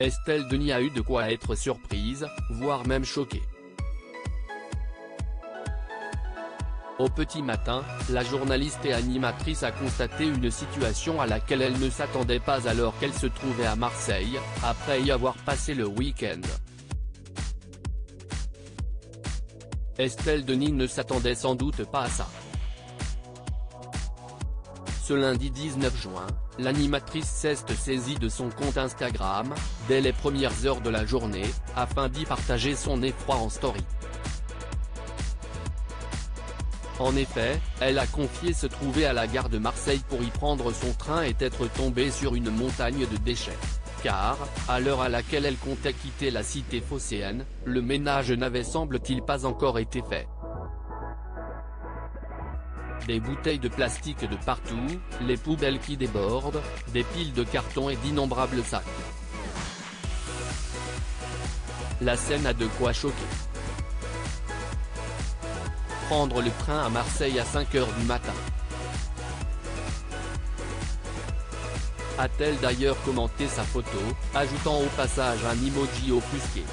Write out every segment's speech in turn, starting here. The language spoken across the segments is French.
Estelle Denis a eu de quoi être surprise, voire même choquée. Au petit matin, la journaliste et animatrice a constaté une situation à laquelle elle ne s'attendait pas alors qu'elle se trouvait à Marseille, après y avoir passé le week-end. Estelle Denis ne s'attendait sans doute pas à ça. Ce lundi 19 juin, l'animatrice s'est saisie de son compte Instagram, dès les premières heures de la journée, afin d'y partager son effroi en story. En effet, elle a confié se trouver à la gare de Marseille pour y prendre son train et être tombée sur une montagne de déchets. Car, à l'heure à laquelle elle comptait quitter la cité phocéenne, le ménage n'avait semble-t-il pas encore été fait. Des bouteilles de plastique de partout, les poubelles qui débordent, des piles de cartons et d'innombrables sacs. La scène a de quoi choquer. Prendre le train à Marseille à 5 h du matin. A-t-elle d'ailleurs commenté sa photo, ajoutant au passage un emoji offusqué.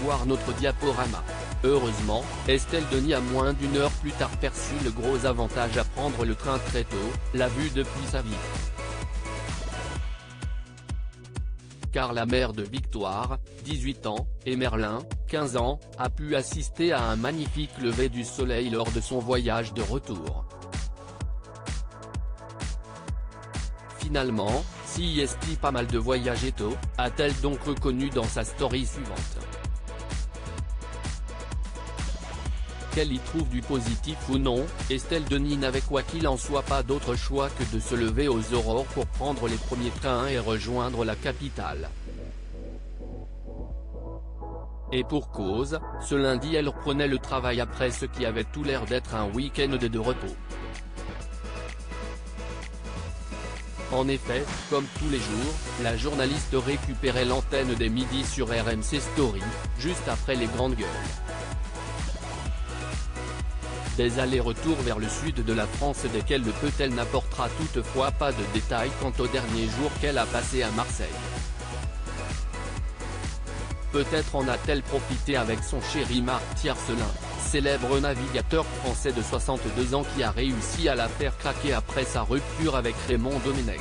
Voir notre diaporama. Heureusement, Estelle Denis a moins d'une heure plus tard perçu le gros avantage à prendre le train très tôt, la vue depuis sa vie. Car la mère de Victoire, 18 ans, et Merlin, 15 ans, a pu assister à un magnifique lever du soleil lors de son voyage de retour. Finalement, si est pas mal de voyager tôt, a-t-elle donc reconnu dans sa story suivante. Qu'elle y trouve du positif ou non, Estelle Denis n'avait quoi qu'il en soit pas d'autre choix que de se lever aux aurores pour prendre les premiers trains et rejoindre la capitale. Et pour cause, ce lundi elle reprenait le travail après ce qui avait tout l'air d'être un week-end de repos. En effet, comme tous les jours, la journaliste récupérait l'antenne des midis sur RMC Story, juste après les grandes gueules. Des allers-retours vers le sud de la France desquels le peut-elle n'apportera toutefois pas de détails quant aux derniers jours qu'elle a passés à Marseille. Peut-être en a-t-elle profité avec son chéri Marc Tiercelin, célèbre navigateur français de 62 ans qui a réussi à la faire craquer après sa rupture avec Raymond Domenech.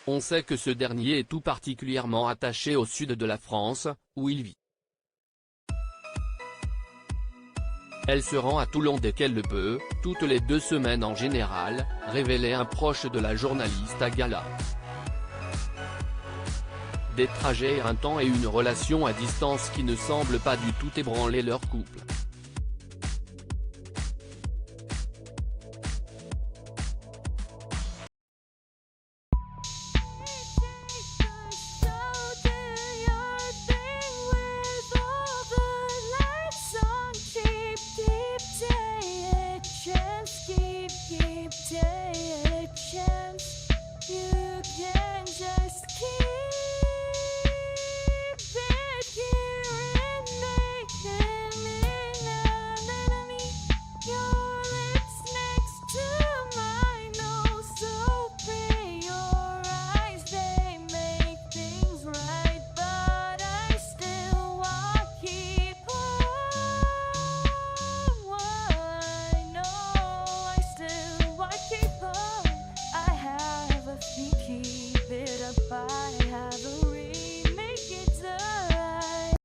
On sait que ce dernier est tout particulièrement attaché au sud de la France, où il vit. Elle se rend à Toulon dès qu'elle le peut, toutes les 2 semaines en général, révélait un proche de la journaliste à Gala. Des trajets éreintants et une relation à distance qui ne semble pas du tout ébranler leur couple.